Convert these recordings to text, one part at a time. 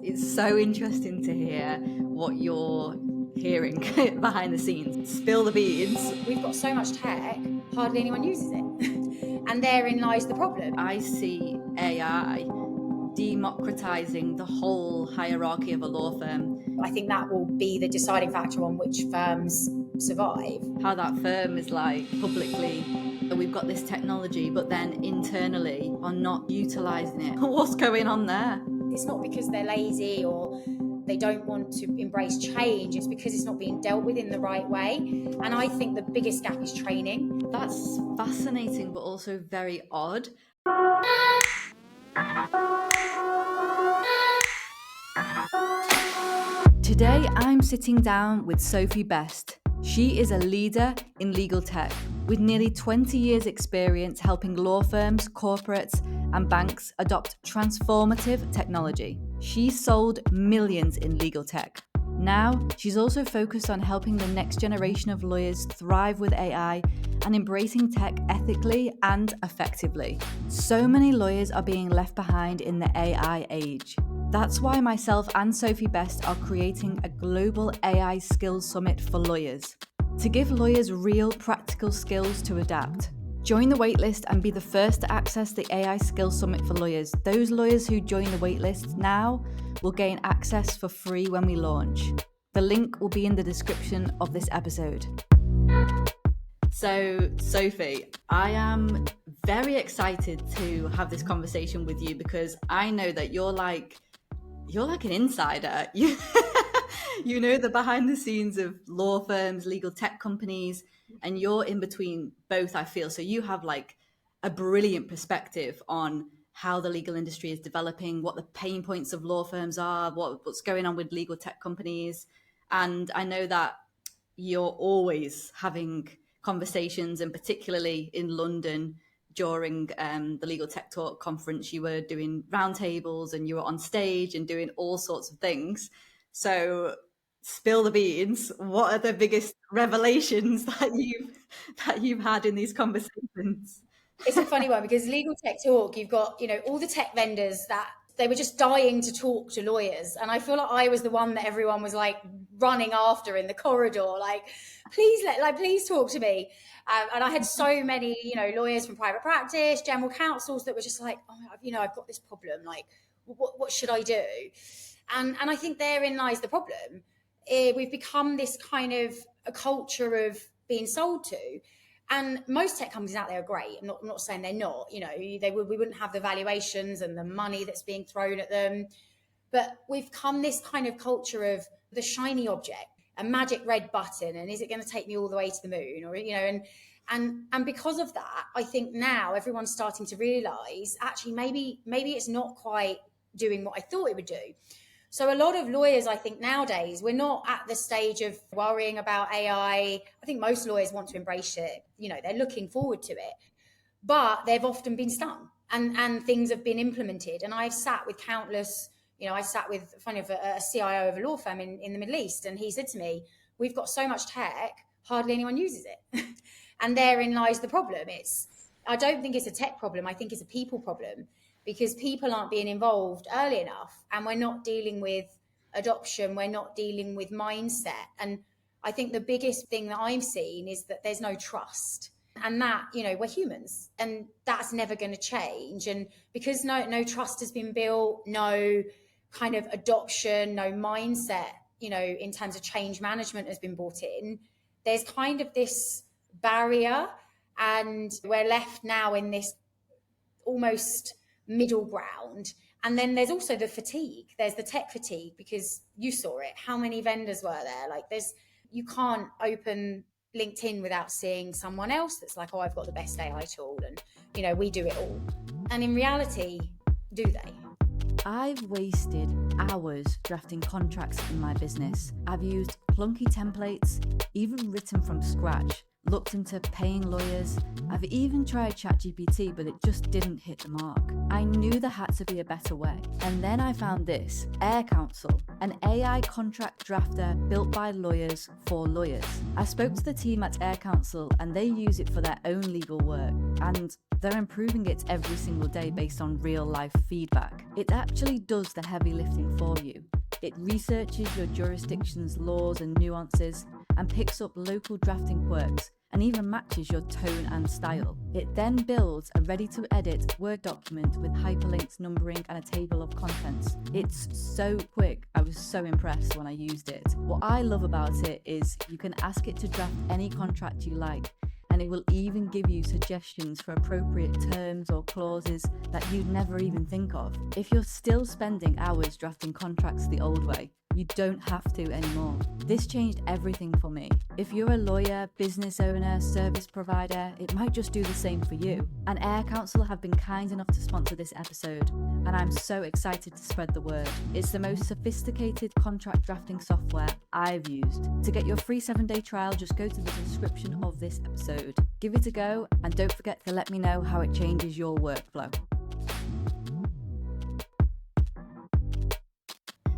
It's so interesting to hear what you're hearing behind the scenes. Spill the beans. We've got so much tech, hardly anyone uses it. And therein lies the problem. I see AI democratizing the whole hierarchy of a law firm. I think that will be the deciding factor on which firms survive. How that firm is like publicly, we've got this technology, but then internally are not utilizing it. What's going on there? It's not because they're lazy or they don't want to embrace change. It's because it's not being dealt with in the right way. And I think the biggest gap is training. That's fascinating, but also very odd. Today, I'm sitting down with Sophie Best. She is a leader in legal tech with nearly 20 years' experience helping law firms, corporates, and banks adopt transformative technology. She's sold millions in legal tech. Now, she's also focused on helping the next generation of lawyers thrive with AI and embracing tech ethically and effectively. So many lawyers are being left behind in the AI age. That's why myself and Sophie Best are creating a global AI skills summit for lawyers, to give lawyers real practical skills to adapt. Join the waitlist and be the first to access the AI Skills Summit for lawyers. Those lawyers who join the waitlist now will gain access for free when we launch. The link will be in the description of this episode. So, Sophie, I am very excited to have this conversation with you because I know that you're like an insider. You know the behind the scenes of law firms, legal tech companies, and you're in between both, I feel. So you have like a brilliant perspective on how the legal industry is developing, what the pain points of law firms are, what's going on with legal tech companies. And I know that you're always having conversations, and particularly in London during the Legal Tech Talk conference, you were doing roundtables and you were on stage and doing all sorts of things. So spill the beans. What are the biggest revelations that you've had in these conversations? It's a funny one because Legal Tech Talk, you've got, all the tech vendors that they were just dying to talk to lawyers. And I feel like I was the one that everyone was like running after in the corridor, like, please talk to me. And I had so many, lawyers from private practice, general counsels that were just like, I've got this problem. Like, what should I do? And I think therein lies the problem. We've become this kind of a culture of being sold to. And most tech companies out there are great. I'm not saying they're not. We wouldn't have the valuations and the money that's being thrown at them. But we've come this kind of culture of the shiny object, a magic red button, and is it going to take me all the way to the moon? Or and because of that, I think now everyone's starting to realise actually maybe it's not quite doing what I thought it would do. So a lot of lawyers, I think nowadays, we're not at the stage of worrying about AI. I think most lawyers want to embrace it. They're looking forward to it, but they've often been stung and things have been implemented. And I've sat with countless, I sat with a CIO of a law firm in the Middle East. And he said to me, we've got so much tech, hardly anyone uses it. And therein lies the problem. I don't think it's a tech problem. I think it's a people problem. Because people aren't being involved early enough, and we're not dealing with adoption, we're not dealing with mindset. And I think the biggest thing that I've seen is that there's no trust, and that, we're humans, and that's never going to change. And because no trust has been built, no kind of adoption, no mindset, in terms of change management has been brought in, there's kind of this barrier, and we're left now in this almost middle ground. And then there's also the fatigue. There's the tech fatigue, because you saw it. How many vendors were there? Like, you can't open LinkedIn without seeing someone else that's like, oh, I've got the best AI tool, and we do it all. And in reality, do they? I've wasted hours drafting contracts in my business. I've used clunky templates, even written from scratch, looked into paying lawyers. I've even tried ChatGPT, but it just didn't hit the mark. I knew there had to be a better way. And then I found this, Air Counsel, an AI contract drafter built by lawyers for lawyers. I spoke to the team at Air Counsel and they use it for their own legal work. And they're improving it every single day based on real life feedback. It actually does the heavy lifting for you. It researches your jurisdiction's laws and nuances and picks up local drafting quirks and even matches your tone and style. It then builds a ready-to-edit Word document with hyperlinks, numbering, and a table of contents. It's so quick. I was so impressed when I used it. What I love about it is you can ask it to draft any contract you like, and it will even give you suggestions for appropriate terms or clauses that you'd never even think of. If you're still spending hours drafting contracts the old way, you don't have to anymore. This changed everything for me. If you're a lawyer, business owner, service provider, it might just do the same for you. And Air Counsel have been kind enough to sponsor this episode, and I'm so excited to spread the word. It's the most sophisticated contract drafting software I've used. To get your free 7-day trial, just go to the description of this episode. Give it a go, and don't forget to let me know how it changes your workflow.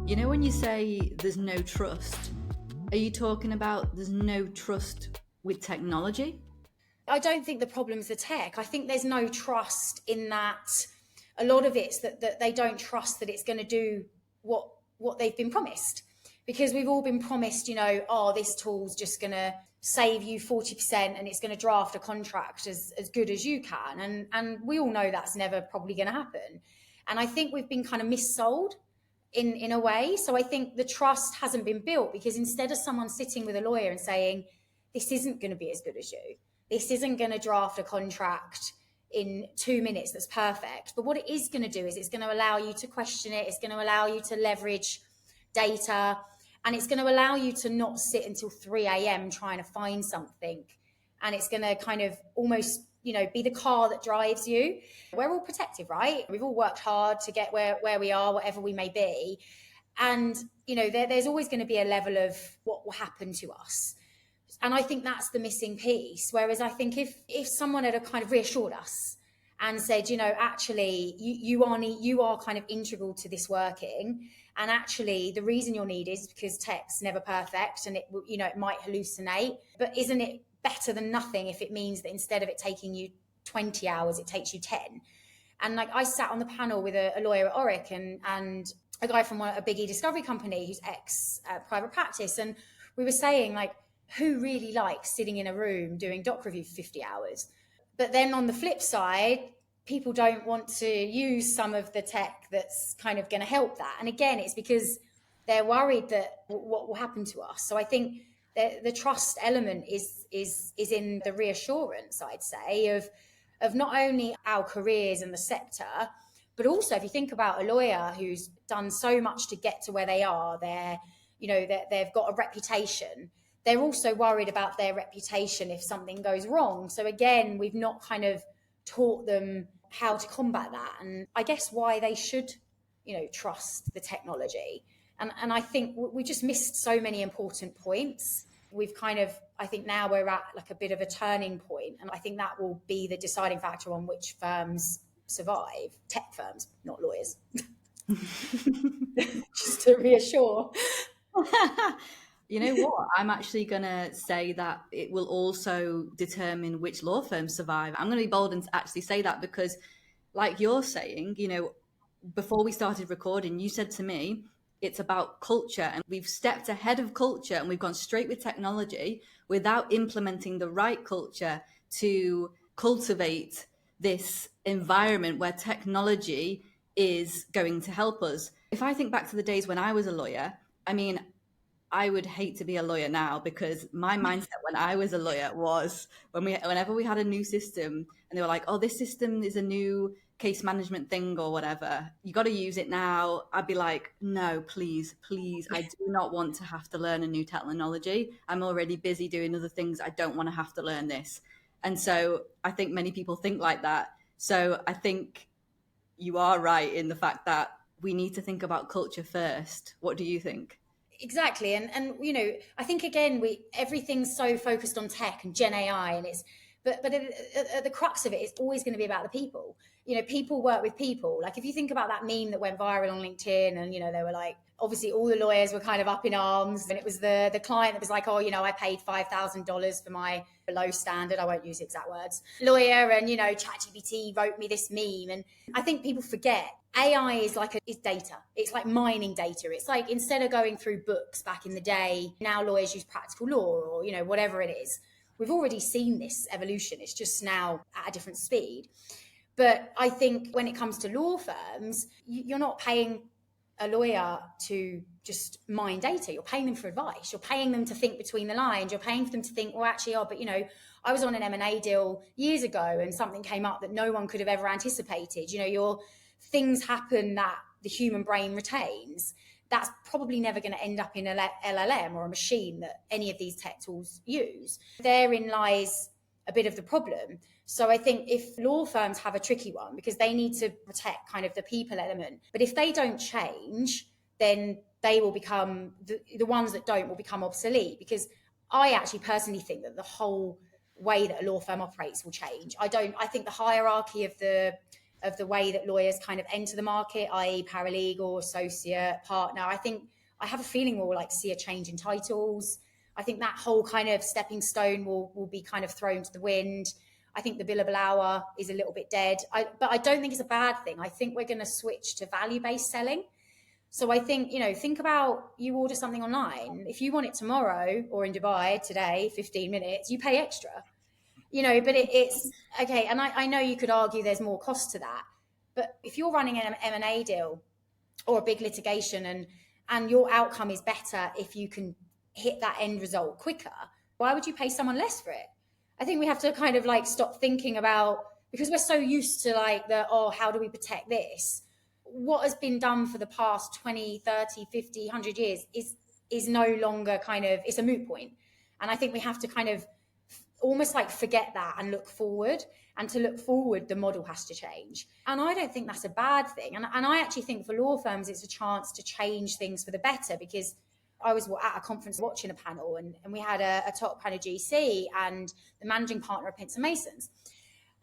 You know when you say there's no trust, are you talking about there's no trust with technology? I don't think the problem's the tech. I think there's no trust in that. A lot of it's that they don't trust that it's going to do what they've been promised. Because we've all been promised, this tool's just going to save you 40% and it's going to draft a contract as good as you can. And we all know that's never probably going to happen. And I think we've been kind of missold in a way. So I think the trust hasn't been built because instead of someone sitting with a lawyer and saying, this isn't going to be as good as you, this isn't going to draft a contract in 2 minutes that's perfect. But what it is going to do is it's going to allow you to question it. It's going to allow you to leverage data, and it's going to allow you to not sit until 3 a.m. trying to find something. And it's going to kind of almost, be the car that drives you. We're all protected, right? We've all worked hard to get where we are, whatever we may be. And, there's always going to be a level of what will happen to us. And I think that's the missing piece. Whereas I think if someone had kind of reassured us and said, actually, you are kind of integral to this working. And actually, the reason you're needed is because tech's never perfect and it might hallucinate. But isn't it better than nothing if it means that instead of it taking you 20 hours, it takes you 10? And I sat on the panel with a lawyer at Oric and a guy from a big e-discovery company who's ex-private practice. And we were saying, who really likes sitting in a room doing doc review for 50 hours? But then on the flip side, people don't want to use some of the tech that's kind of going to help that. And again, it's because they're worried that what will happen to us. So I think the trust element is in the reassurance, I'd say, of not only our careers and the sector, but also if you think about a lawyer who's done so much to get to where they are, they've got a reputation. They're also worried about their reputation if something goes wrong. So again, we've not kind of taught them how to combat that. And I guess why they should, trust the technology. And I think we just missed so many important points. We've I think now we're at a bit of a turning point. And I think that will be the deciding factor on which firms survive. Tech firms, not lawyers. Just to reassure. You know what? I'm actually going to say that it will also determine which law firms survive. I'm going to be bold and actually say that because, like you're saying, before we started recording, you said to me, it's about culture, and we've stepped ahead of culture and we've gone straight with technology without implementing the right culture to cultivate this environment where technology is going to help us. If I think back to the days when I was a lawyer, I would hate to be a lawyer now because my mindset when I was a lawyer was whenever we had a new system and they were like, oh, this system is a new case management thing or whatever, you got to use it now. I'd be like, no, please, I do not want to have to learn a new technology. I'm already busy doing other things. I don't want to have to learn this. And so I think many people think like that. So I think you are right in the fact that we need to think about culture first. What do you think? Exactly. And I think again everything's so focused on tech and Gen AI, and it's but at the crux of it, it's always going to be about the people. People work with people. Like if you think about that meme that went viral on LinkedIn, and they were like, obviously all the lawyers were kind of up in arms, and it was the client that was like, oh, I paid $5,000 for my below standard, I won't use the exact words, lawyer, and ChatGPT wrote me this meme. And I think people forget AI is data. It's like mining data. It's like instead of going through books back in the day, now lawyers use practical law or whatever it is. We've already seen this evolution. It's just now at a different speed. But I think when it comes to law firms, you're not paying a lawyer to just mine data. You're paying them for advice. You're paying them to think between the lines. You're paying for them to think, well, actually, but I was on an M&A deal years ago and something came up that no one could have ever anticipated. Your things happen that the human brain retains. That's probably never going to end up in an LLM or a machine that any of these tech tools use. Therein lies a bit of the problem. So I think if law firms have a tricky one because they need to protect kind of the people element, but if they don't change, then they will become the ones that don't will become obsolete. Because I actually personally think that the whole way that a law firm operates will change. I think the hierarchy of the way that lawyers kind of enter the market, i.e. paralegal, associate, partner, I have a feeling we'll see a change in titles. I think that whole kind of stepping stone will be kind of thrown to the wind. I think the billable hour is a little bit dead. But I don't think it's a bad thing. I think we're going to switch to value-based selling. So I think, think about you order something online. If you want it tomorrow or in Dubai today, 15 minutes, you pay extra. But it's okay. And I know you could argue there's more cost to that. But if you're running an M&A deal or a big litigation and your outcome is better if you can hit that end result quicker, why would you pay someone less for it? I think we have to kind of stop thinking about, because we're so used to how do we protect this? What has been done for the past 20, 30, 50, 100 years is no longer it's a moot point. And I think we have to kind of almost forget that and look forward. And to look forward, the model has to change. And I don't think that's a bad thing. And I actually think for law firms, it's a chance to change things for the better, because I was at a conference watching a panel and we had a top kind of GC and the managing partner of Pinson Masons.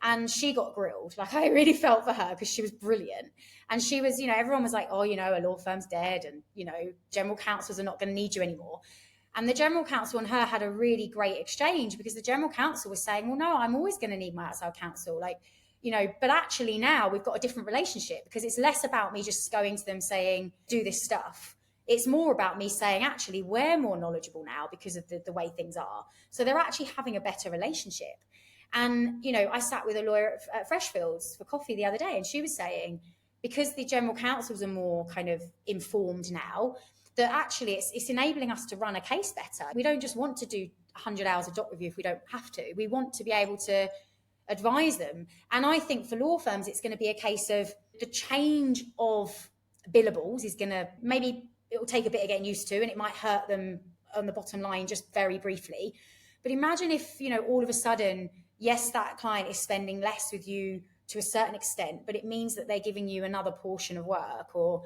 And she got grilled. I really felt for her because she was brilliant. And she was, everyone was like, oh, a law firm's dead and, general counsels are not going to need you anymore. And the general counsel and her had a really great exchange, because the general counsel was saying, well, no, I'm always going to need my outside counsel. But actually now we've got a different relationship, because it's less about me just going to them saying, do this stuff. It's more about me saying, actually, we're more knowledgeable now because of the way things are. So they're actually having a better relationship. And, I sat with a lawyer at Freshfields for coffee the other day, and she was saying, because the general counsels are more kind of informed now, that actually it's enabling us to run a case better. We don't just want to do 100 hours of doc review if we don't have to. We want to be able to advise them. And I think for law firms, it's going to be a case of the change of billables is going to, maybe it will take a bit of getting used to, and it might hurt them on the bottom line just very briefly. But imagine if, all of a sudden, yes, that client is spending less with you to a certain extent, but it means that they're giving you another portion of work. Or,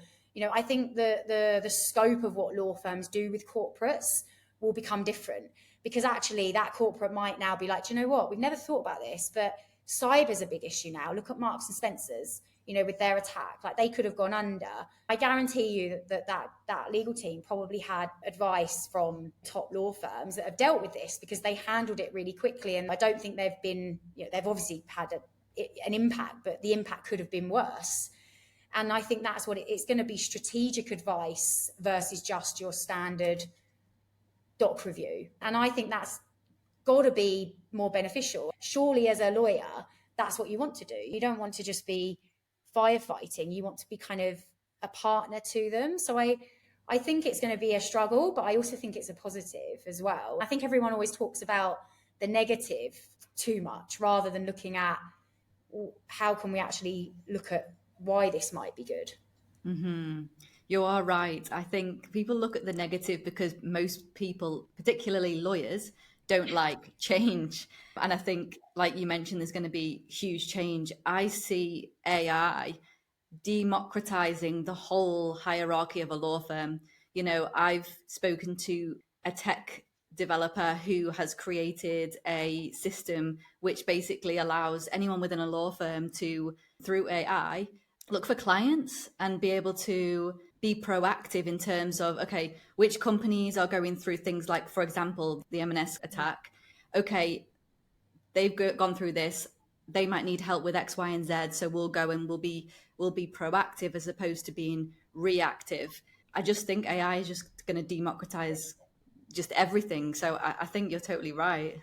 I think the scope of what law firms do with corporates will become different, because actually that corporate might now be like, do you know what? We've never thought about this, but cyber's a big issue now. Look at Marks and Spencer's, with their attack. They could have gone under. I guarantee you that legal team probably had advice from top law firms that have dealt with this, because they handled it really quickly. And I don't think they've been, they've obviously had an impact, but the impact could have been worse. And I think that's what it's going to be: strategic advice versus just your standard doc review. And I think that's got to be more beneficial. Surely as a lawyer, that's what you want to do. You don't want to just be firefighting. You want to be kind of a partner to them. So I think it's going to be a struggle, but I also think it's a positive as well. I think everyone always talks about the negative too much, rather than looking at how can we actually look at why this might be good. Mm-hmm. You are right. I think people look at the negative because most people, particularly lawyers, don't like change. And I think, like you mentioned, there's going to be huge change. I see AI democratizing the whole hierarchy of a law firm. I've spoken to a tech developer who has created a system which basically allows anyone within a law firm to, through AI, look for clients and be able to be proactive in terms of, okay, which companies are going through things like, for example, the M&S attack. Okay, they've gone through this. They might need help with X, Y, and Z. So we'll go and we'll be proactive as opposed to being reactive. I just think AI is just going to democratize just everything. So I think you're totally right.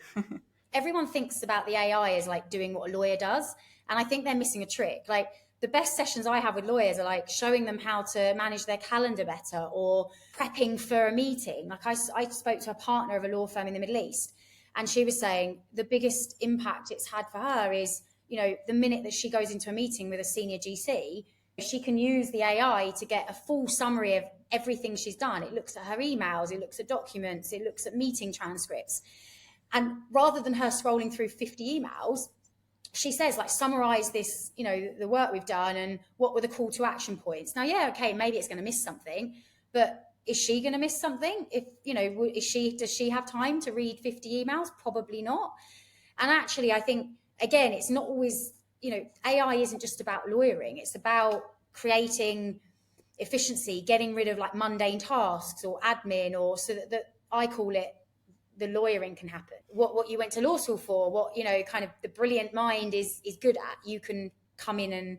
Everyone thinks about the AI as like doing what a lawyer does. And I think they're missing a trick. Like the best sessions I have with lawyers are like showing them how to manage their calendar better or prepping for a meeting. Like I spoke to a partner of a law firm in the Middle East, and she was saying the biggest impact it's had for her is, the minute that she goes into a meeting with a senior GC, she can use the AI to get a full summary of everything she's done. It looks at her emails, it looks at documents, it looks at meeting transcripts. And rather than her scrolling through 50 emails, she says, like, summarize this, the work we've done and what were the call to action points. Now, yeah, okay, maybe it's going to miss something, but is she going to miss something? If, does she have time to read 50 emails? Probably not. And actually, I think, again, it's not always, AI isn't just about lawyering. It's about creating efficiency, getting rid of like mundane tasks or admin, or so that I call it, the lawyering can happen. What you went to law school for, what kind of the brilliant mind is good at, you can come in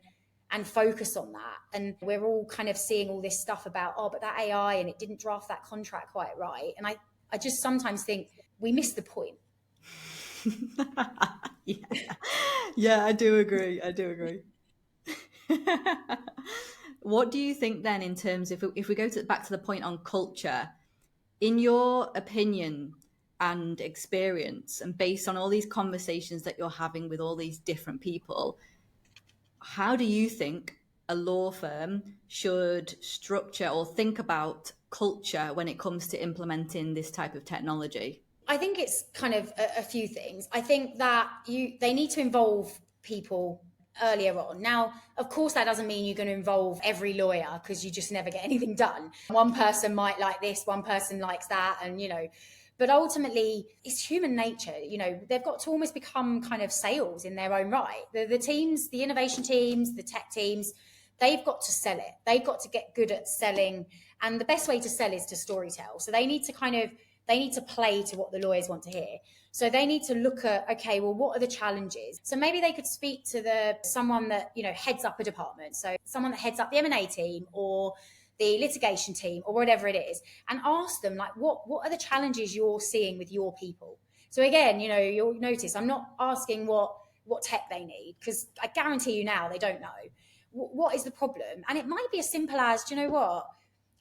and focus on that. And we're all kind of seeing all this stuff about, but that AI and it didn't draft that contract quite right. And I just sometimes think we miss the point. Yeah, I do agree. What do you think then, in terms of, if we go back to the point on culture, in your opinion and experience, and based on all these conversations that you're having with all these different people, how do you think a law firm should structure or think about culture when it comes to implementing this type of technology? I think it's kind of a few things. I think that they need to involve people earlier on. Now, of course, that doesn't mean you're going to involve every lawyer, because you just never get anything done. One person might like this, one person likes that, and but ultimately it's human nature. They've got to almost become kind of sales in their own right. The teams, the innovation teams, the tech teams, they've got to sell it. They've got to get good at selling, and the best way to sell is to storytell. So they need to play to what the lawyers want to hear. So they need to look at, okay, well, what are the challenges? So maybe they could speak to someone that, heads up a department. So someone that heads up the M&A team or the litigation team or whatever it is, and ask them, like, what are the challenges you're seeing with your people? So again, you'll notice I'm not asking what tech they need, because I guarantee you now they don't know. What is the problem? And it might be as simple as, do you know what?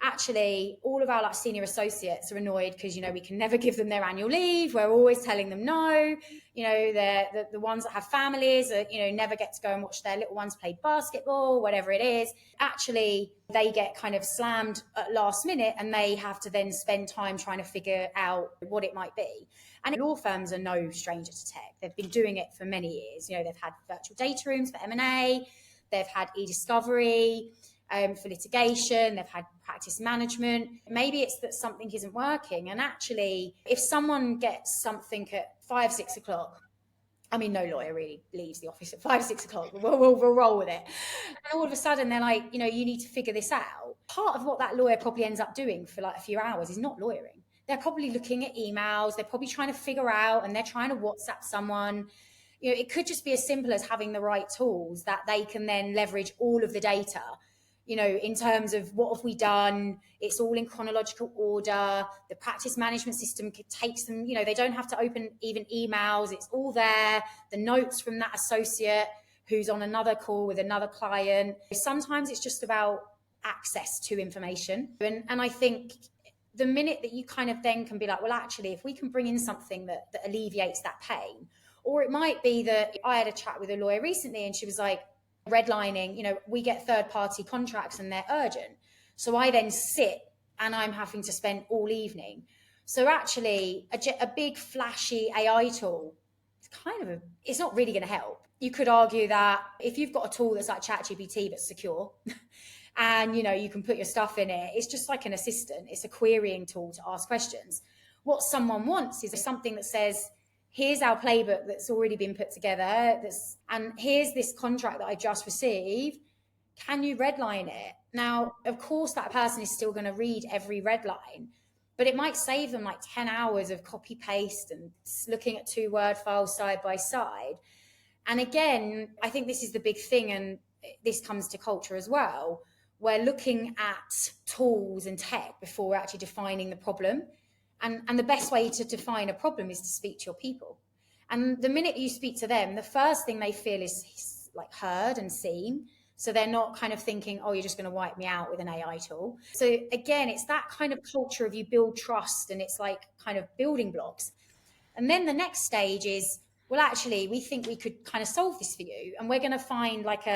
Actually, all of our like senior associates are annoyed because we can never give them their annual leave. We're always telling them no. They're the ones that have families are, never get to go and watch their little ones play basketball, whatever it is. Actually, they get kind of slammed at last minute, and they have to then spend time trying to figure out what it might be. And law firms are no stranger to tech. They've been doing it for many years. They've had virtual data rooms for M&A. They've had e-discovery. For litigation, they've had practice management. Maybe it's that something isn't working. And actually, if someone gets something at 5, 6 o'clock, I mean, no lawyer really leaves the office at 5, 6 o'clock. We'll roll with it. And all of a sudden, they're like, you need to figure this out. Part of what that lawyer probably ends up doing for like a few hours is not lawyering. They're probably looking at emails. They're probably trying to figure out, and they're trying to WhatsApp someone. It could just be as simple as having the right tools that they can then leverage all of the data. In terms of what have we done, it's all in chronological order. The practice management system takes them, they don't have to open even emails. It's all there. The notes from that associate who's on another call with another client. Sometimes it's just about access to information. And I think the minute that you kind of then can be like, well, actually, if we can bring in something that alleviates that pain, or it might be that I had a chat with a lawyer recently and she was like, redlining, we get third-party contracts and they're urgent. So I then sit and I'm having to spend all evening. So actually, a big flashy AI tool, it's not really going to help. You could argue that if you've got a tool that's like ChatGPT but secure, and you can put your stuff in it. It's just like an assistant. It's a querying tool to ask questions. What someone wants is something that says, here's our playbook that's already been put together, and here's this contract that I just received. Can you redline it? Now, of course, that person is still going to read every red line, but it might save them like 10 hours of copy paste and looking at 2 Word files side by side. And again, I think this is the big thing, and this comes to culture as well. We're looking at tools and tech before we're actually defining the problem. And the best way to define a problem is to speak to your people. And the minute you speak to them, the first thing they feel is like heard and seen. So they're not kind of thinking, oh, you're just going to wipe me out with an AI tool. So again, it's that kind of culture of you build trust, and it's like kind of building blocks. And then the next stage is, well, actually, we think we could kind of solve this for you. And we're going to find like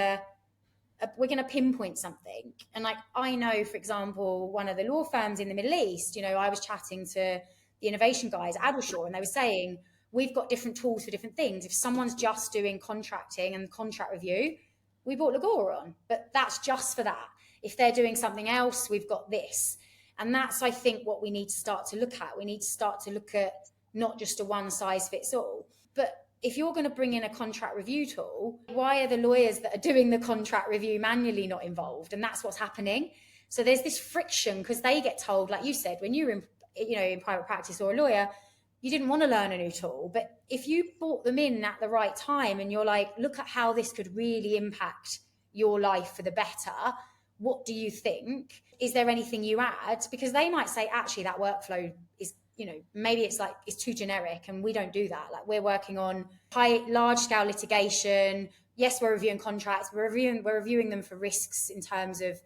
we're going to pinpoint something. And like, I know, for example, one of the law firms in the Middle East, I was chatting to the innovation guys at Adelshaw, and they were saying, we've got different tools for different things. If someone's just doing contracting and contract review, we brought Lagora on, but that's just for that. If they're doing something else, we've got this. And that's, I think, what we need to start to look at. We need to start to look at not just a one size fits all. But if you're going to bring in a contract review tool, why are the lawyers that are doing the contract review manually not involved? And that's what's happening. So there's this friction, because they get told, like you said, when you're in private practice or a lawyer, you didn't want to learn a new tool. But if you brought them in at the right time and you're like, look at how this could really impact your life for the better, what do you think? Is there anything you add? Because they might say, actually, that workflow is, maybe it's like, it's too generic, and we don't do that. Like, we're working on large scale litigation. Yes, we're reviewing contracts. We're reviewing them for risks in terms of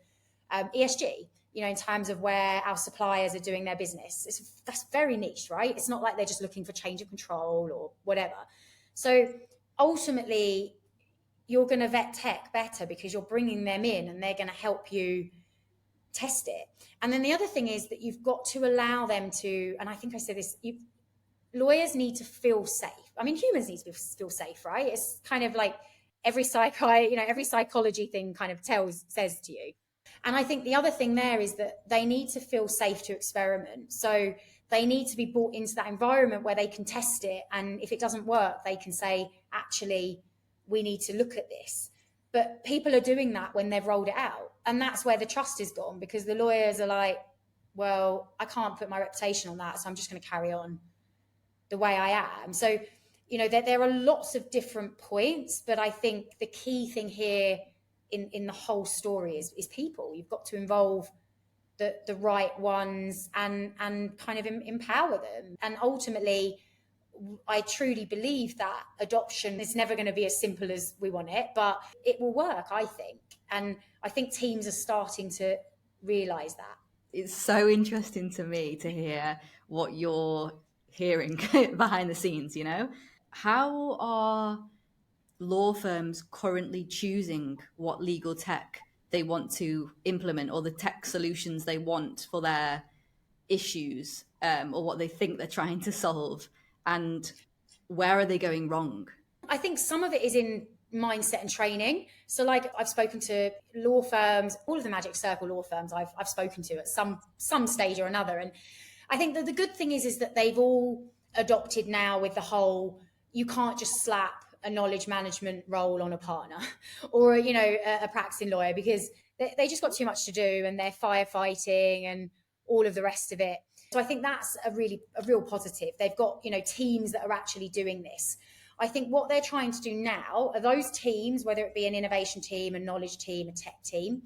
ESG, in terms of where our suppliers are doing their business. That's very niche, right? It's not like they're just looking for change of control or whatever. So ultimately, you're going to vet tech better because you're bringing them in and they're going to help you test it. And then the other thing is that you've got to allow them to, and I think I said this, lawyers need to feel safe. I mean, humans need to feel safe, right? It's kind of like every psychology thing kind of says to you. And I think the other thing there is that they need to feel safe to experiment. So they need to be brought into that environment where they can test it. And if it doesn't work, they can say, actually, we need to look at this. But people are doing that when they've rolled it out. And that's where the trust is gone, because the lawyers are like, well, I can't put my reputation on that, so I'm just going to carry on the way I am. So, there are lots of different points, but I think the key thing here in the whole story is people. You've got to involve the right ones and kind of empower them. And ultimately, I truly believe that adoption is never going to be as simple as we want it, but it will work, I think. And I think teams are starting to realise that. It's so interesting to me to hear what you're hearing behind the scenes, How are law firms currently choosing what legal tech they want to implement, or the tech solutions they want for their issues, or what they think they're trying to solve? And where are they going wrong? I think some of it is in mindset and training. So like, I've spoken to law firms, all of the Magic Circle law firms I've spoken to at some stage or another. And I think that the good thing is that they've all adopted now with the whole, you can't just slap a knowledge management role on a partner or, a practicing lawyer, because they just got too much to do and they're firefighting and all of the rest of it. So I think that's a real positive. They've got, teams that are actually doing this. I think what they're trying to do now are those teams, whether it be an innovation team, a knowledge team, a tech team,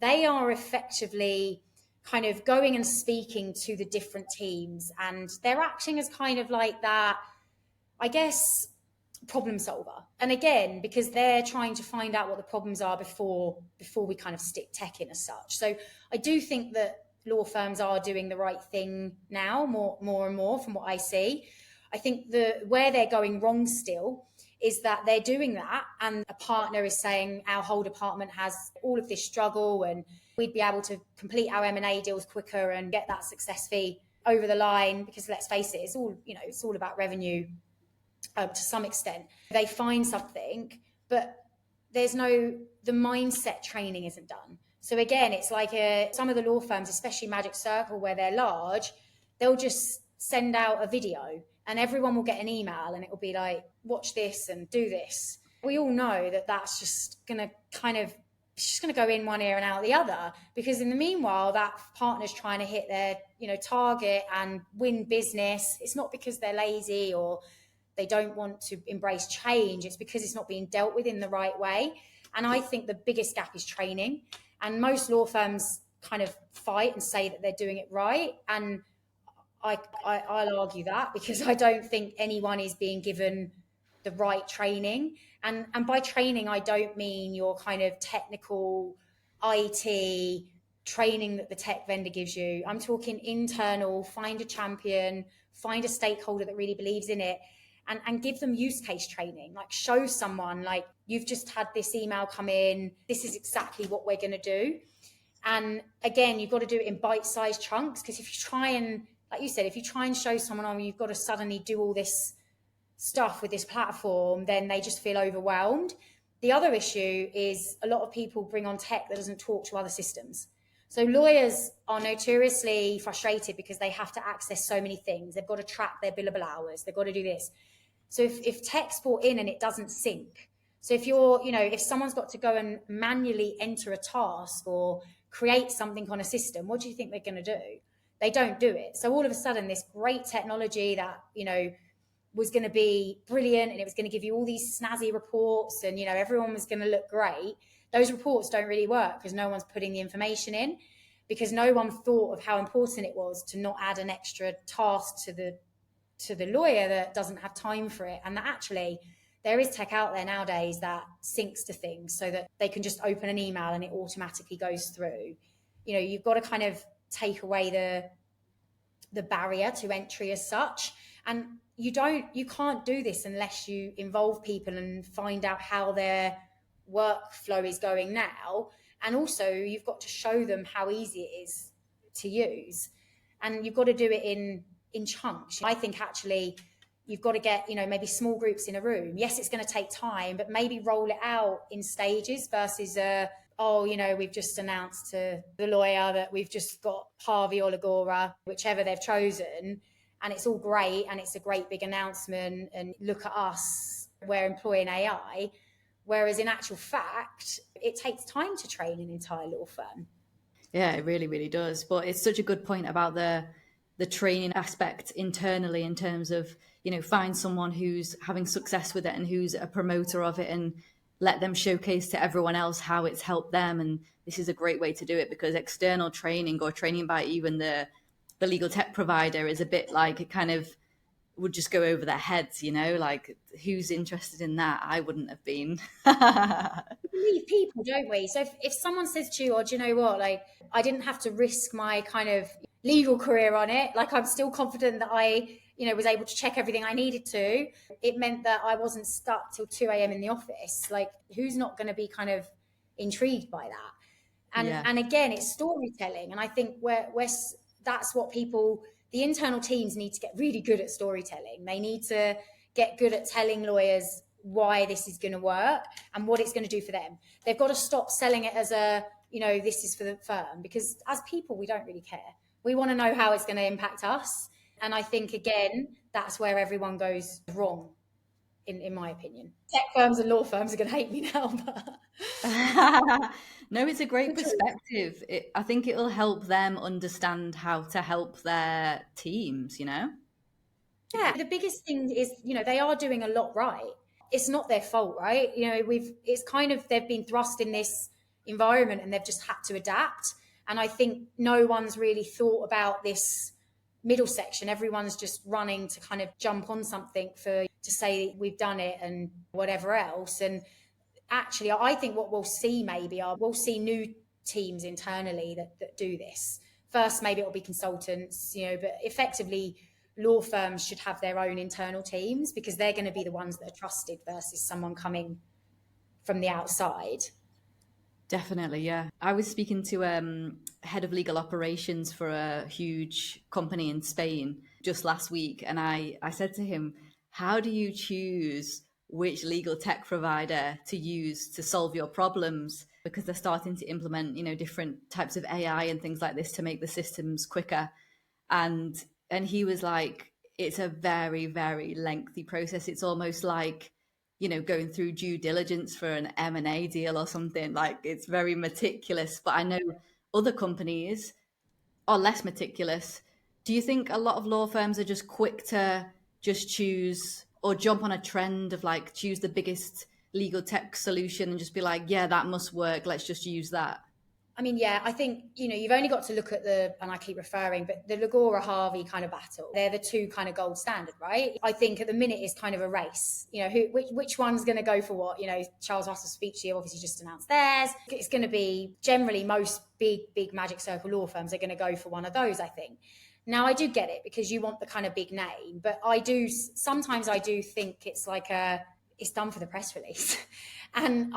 they are effectively kind of going and speaking to the different teams, and they're acting as kind of like that, I guess, problem solver. And again, because they're trying to find out what the problems are before we kind of stick tech in as such. So I do think that law firms are doing the right thing now, more and more from what I see. I think where they're going wrong still is that they're doing that and a partner is saying our whole department has all of this struggle and we'd be able to complete our M&A deals quicker and get that success fee over the line, because let's face it, it's all about revenue to some extent. They find something, but the mindset training isn't done. So again, it's like some of the law firms, especially Magic Circle, where they're large, they'll just send out a video and everyone will get an email and it will be like, watch this and do this. We all know that that's just going to it's just going to go in one ear and out the other, because in the meanwhile, that partner's trying to hit their, target and win business. It's not because they're lazy or they don't want to embrace change. It's because it's not being dealt with in the right way. And I think the biggest gap is training. And most law firms kind of fight and say that they're doing it right. And I'll argue that, because I don't think anyone is being given the right training. And by training, I don't mean your kind of technical IT training that the tech vendor gives you. I'm talking internal, find a champion, find a stakeholder that really believes in it, and give them use case training. Like, show someone, like, you've just had this email come in, this is exactly what we're going to do. And again, you've got to do it in bite-sized chunks, because if you try and, like you said, if you try and show someone, oh, you've got to suddenly do all this stuff with this platform, then they just feel overwhelmed. The other issue is a lot of people bring on tech that doesn't talk to other systems. So lawyers are notoriously frustrated because they have to access so many things. They've got to track their billable hours. They've got to do this. So if tech's brought in and it doesn't sync, so if if someone's got to go and manually enter a task or create something on a system, what do you think they're going to do? They don't do it. So all of a sudden, this great technology that, was going to be brilliant and it was going to give you all these snazzy reports and, everyone was going to look great. Those reports don't really work because no one's putting the information in, because no one thought of how important it was to not add an extra task to the lawyer that doesn't have time for it. And that actually there is tech out there nowadays that syncs to things so that they can just open an email and it automatically goes through. You've got to kind of take away the barrier to entry as such. And you can't do this unless you involve people and find out how their workflow is going now. And also you've got to show them how easy it is to use. And you've got to do it in chunks. I think actually you've got to get, maybe small groups in a room. Yes, it's going to take time, but maybe roll it out in stages versus we've just announced to the lawyer that we've just got Harvey or Lagora, whichever they've chosen, and it's all great and it's a great big announcement and look at us, we're employing AI. Whereas in actual fact, it takes time to train an entire law firm. Yeah, it really, really does. But it's such a good point about the training aspect internally, in terms of, find someone who's having success with it and who's a promoter of it, and let them showcase to everyone else how it's helped them. And this is a great way to do it, because external training or training by even the legal tech provider is a bit like, it kind of would just go over their heads, like, who's interested in that? I wouldn't have been. We believe people, don't we? So if someone says to you, do you know what, like, I didn't have to risk my kind of legal career on it, like, I'm still confident that I was able to check everything I needed to, it meant that I wasn't stuck till 2 a.m. in the office. Like, who's not going to be kind of intrigued by that? And again, it's storytelling. And I think that's what the internal teams need to get really good at storytelling. They need to get good at telling lawyers why this is going to work and what it's going to do for them. They've got to stop selling it as this is for the firm, because as people, we don't really care. We want to know how it's going to impact us. And I think, again, that's where everyone goes wrong, in my opinion. Tech firms and law firms are going to hate me now. No, it's a great perspective. I think it'll help them understand how to help their teams, Yeah, the biggest thing is, they are doing a lot right. It's not their fault, right? It's kind of, they've been thrust in this environment and they've just had to adapt. And I think no one's really thought about this middle section. Everyone's just running to kind of jump on something to say we've done it and whatever else. And actually, I think what we'll see we'll see new teams internally that do this. First, maybe it'll be consultants, but effectively law firms should have their own internal teams, because they're going to be the ones that are trusted versus someone coming from the outside. Definitely, yeah. I was speaking to head of legal operations for a huge company in Spain just last week, and I said to him, how do you choose which legal tech provider to use to solve your problems? because they're starting to implement, different types of AI and things like this to make the systems quicker. And he was like, it's a very, very lengthy process. It's almost like, going through due diligence for an M&A deal or something. Like, it's very meticulous. But I know other companies are less meticulous. Do you think a lot of law firms are just quick to just choose or jump on a trend of like choose the biggest legal tech solution and just be like, yeah, that must work, let's just use that? I mean, yeah, I think, you've only got to look at and I keep referring, but the Lagora Harvey kind of battle. They're the two kind of gold standard, right? I think at the minute it's kind of a race. Which one's going to go for what? Charles Russell's speech here obviously just announced theirs. It's going to be generally most big Magic Circle law firms are going to go for one of those, I think. Now, I do get it because you want the kind of big name, but sometimes I do think it's like it's done for the press release. And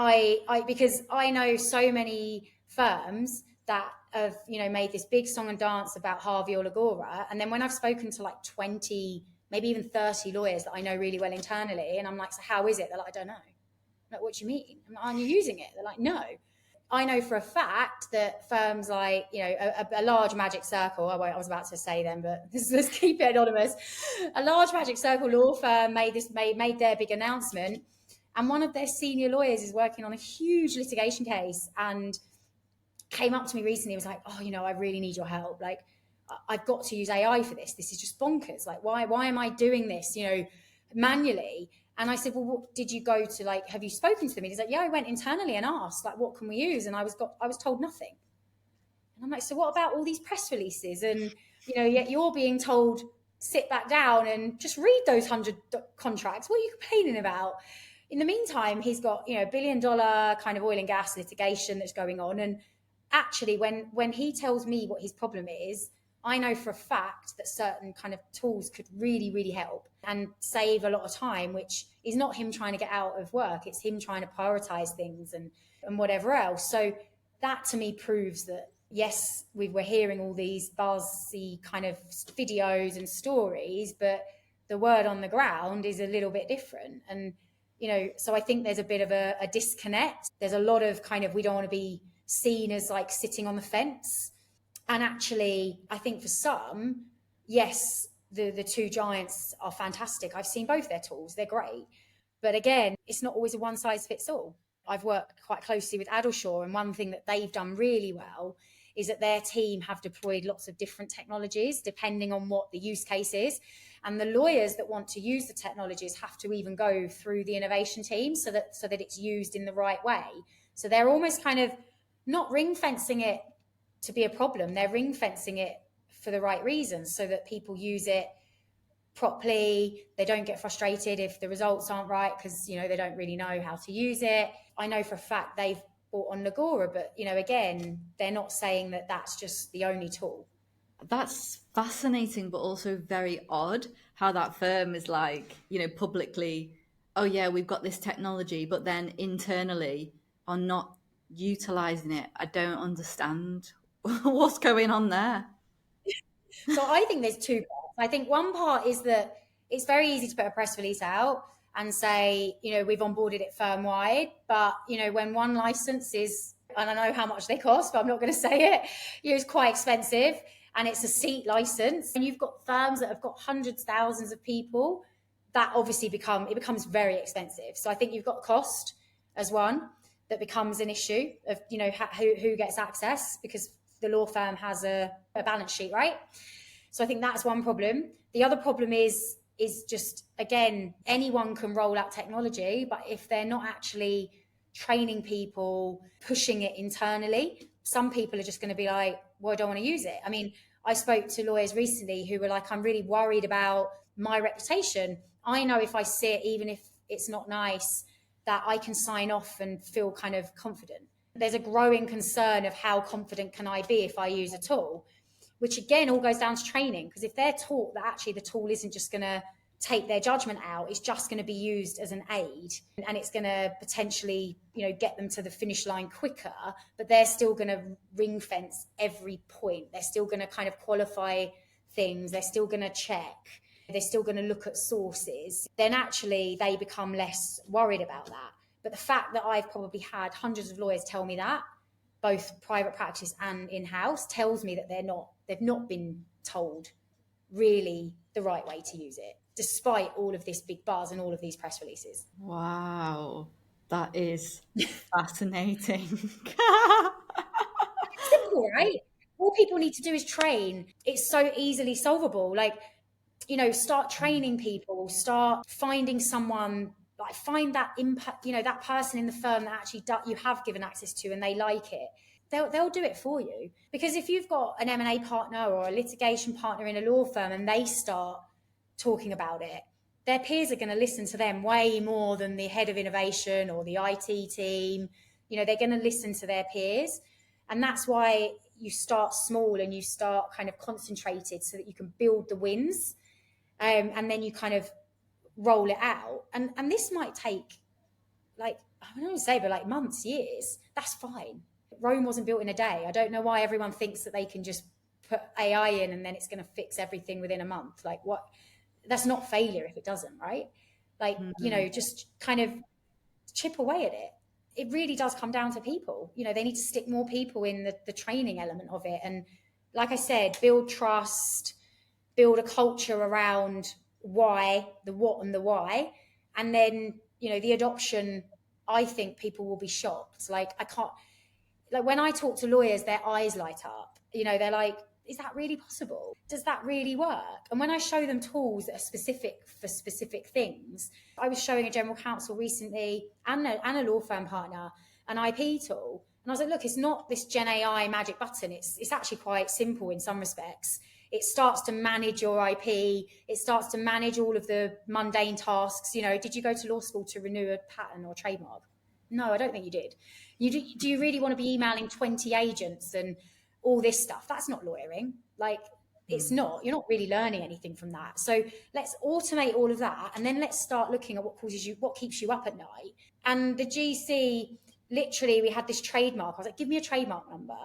because I know so many firms that have made this big song and dance about Harvey or Lagora, and then when I've spoken to like 20, maybe even 30 lawyers that I know really well internally, and I'm like, so how is it? They're like, I don't know. I'm like, what do you mean? I'm like, aren't you using it? They're like, no. I know for a fact that firms like, a large Magic Circle, I was about to say them, but let's keep it anonymous. A large Magic Circle law firm made their big announcement, and one of their senior lawyers is working on a huge litigation case and came up to me recently and was like, oh, I really need your help. Like, I've got to use AI for this. This is just bonkers. Like, why am I doing this, manually? And I said, well, what, did you go to, like, have you spoken to them? And he's like, yeah, I went internally and asked, like, what can we use? And I was told nothing. And I'm like, so what about all these press releases? And, yet you're being told, sit back down and just read those 100 contracts. What are you complaining about? In the meantime, he's got, $1 billion kind of oil and gas litigation that's going on. And actually, when he tells me what his problem is, I know for a fact that certain kind of tools could really, really help and save a lot of time, which is not him trying to get out of work. It's him trying to prioritize things and whatever else. So that to me proves that, yes, we're hearing all these buzzy kind of videos and stories, but the word on the ground is a little bit different. And, so I think there's a bit of a disconnect. There's a lot of kind of, we don't want to be seen as like sitting on the fence. And actually, I think for some, yes, the two giants are fantastic. I've seen both their tools, they're great. But again, it's not always a one size fits all. I've worked quite closely with Adelshaw, and one thing that they've done really well is that their team have deployed lots of different technologies depending on what the use case is. And the lawyers that want to use the technologies have to even go through the innovation team so that it's used in the right way. So they're almost kind of not ring fencing it to be a problem. They're ring fencing it for the right reasons so that people use it properly. They don't get frustrated if the results aren't right because, they don't really know how to use it. I know for a fact they've bought on Lagora, but, again, they're not saying that that's just the only tool. That's fascinating, but also very odd how that firm is like, publicly, oh yeah, we've got this technology, but then internally are not utilizing it. I don't understand what's going on there. So I think there's two parts. I think one part is that it's very easy to put a press release out and say, we've onboarded it firm wide, but when one license is, and I know how much they cost, but I'm not going to say it, it's quite expensive, and it's a seat license, and you've got firms that have got hundreds, thousands of people, that obviously becomes very expensive. So I think you've got cost as one that becomes an issue of, who gets access, because the law firm has a balance sheet, right? So I think that's one problem. The other problem is just, again, anyone can roll out technology, but if they're not actually training people, pushing it internally, some people are just going to be like, well, I don't want to use it. I mean, I spoke to lawyers recently who were like, I'm really worried about my reputation. I know if I sit, even if it's not nice, that I can sign off and feel kind of confident. There's a growing concern of how confident can I be if I use a tool, which again all goes down to training, because if they're taught that actually the tool isn't just going to take their judgment out, it's just going to be used as an aid, and it's going to potentially get them to the finish line quicker, but they're still going to ring fence every point. They're still going to kind of qualify things, they're still going to check, they're still going to look at sources, then actually they become less worried about that. But the fact that I've probably had hundreds of lawyers tell me that, both private practice and in-house, tells me that they've not been told really the right way to use it, despite all of this big buzz and all of these press releases. Wow, that is fascinating. Simple, right? All people need to do is train. It's so easily solvable. Like, start training people, start finding someone, like find that impact, that person in the firm that actually you have given access to and they like it. They'll do it for you. Because if you've got an M&A partner or a litigation partner in a law firm and they start talking about it, their peers are going to listen to them way more than the head of innovation or the IT team. They're going to listen to their peers. And that's why you start small and you start kind of concentrated so that you can build the wins. And then you kind of roll it out. And this might take, like, I don't want to say, but like months, years. That's fine. Rome wasn't built in a day. I don't know why everyone thinks that they can just put AI in and then it's going to fix everything within a month. Like, what? That's not failure if it doesn't, right? Like, just kind of chip away at it. It really does come down to people. They need to stick more people in the training element of it. And like I said, build trust, build a culture around why, the what and the why. And then, the adoption, I think people will be shocked. Like, when I talk to lawyers, their eyes light up. They're like, is that really possible? Does that really work? And when I show them tools that are specific for specific things, I was showing a general counsel recently and a law firm partner an IP tool. And I was like, look, it's not this Gen AI magic button. It's actually quite simple in some respects. It starts to manage your IP. It starts to manage all of the mundane tasks. Did you go to law school to renew a patent or trademark? No, I don't think you did. Do you really want to be emailing 20 agents and all this stuff? That's not lawyering. Like, it's not. You're not really learning anything from that. So let's automate all of that, and then let's start looking at what keeps you up at night. And the GC, literally, we had this trademark. I was like, give me a trademark number.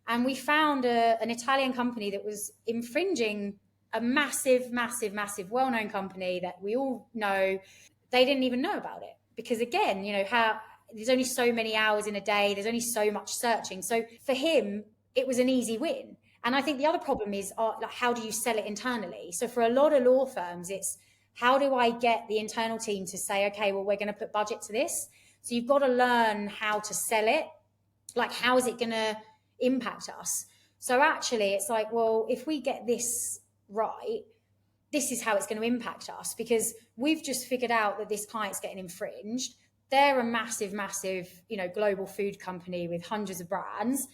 And we found an Italian company that was infringing a massive, massive, massive, well-known company that we all know. They didn't even know about it because, again, there's only so many hours in a day. There's only so much searching. So for him, it was an easy win. And I think the other problem is, how do you sell it internally? So for a lot of law firms, it's how do I get the internal team to say, okay, well, we're going to put budget to this. So you've got to learn how to sell it. Like, how is it going to impact us? So actually, it's like, well, if we get this right, this is how it's going to impact us, because we've just figured out that this client's getting infringed. They're a massive, massive, global food company with hundreds of brands.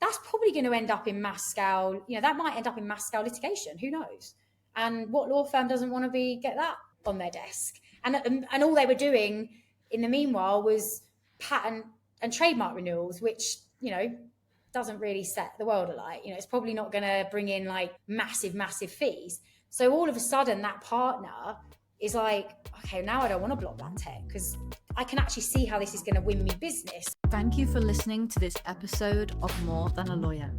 That's probably going to end up in mass scale. That might end up in mass scale litigation. Who knows? And what law firm doesn't want to get that on their desk? And all they were doing in the meanwhile was patent and trademark renewals, which, doesn't really set the world alight. It's probably not going to bring in like massive, massive fees. So all of a sudden that partner is like, okay, now I don't want to block that tech because I can actually see how this is going to win me business. Thank you for listening to this episode of More Than a Lawyer.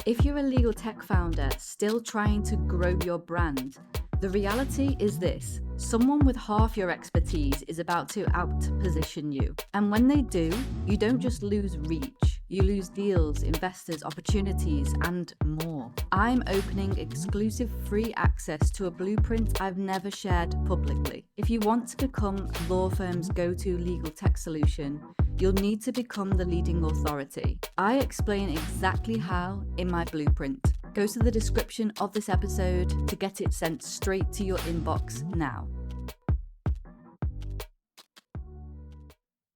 If you're a legal tech founder still trying to grow your brand, the reality is this: someone with half your expertise is about to out-position you. And when they do, you don't just lose reach, you lose deals, investors, opportunities, and more. I'm opening exclusive free access to a blueprint I've never shared publicly. If you want to become law firm's go-to legal tech solution, you'll need to become the leading authority. I explain exactly how in my blueprint. Go to the description of this episode to get it sent straight to your inbox now.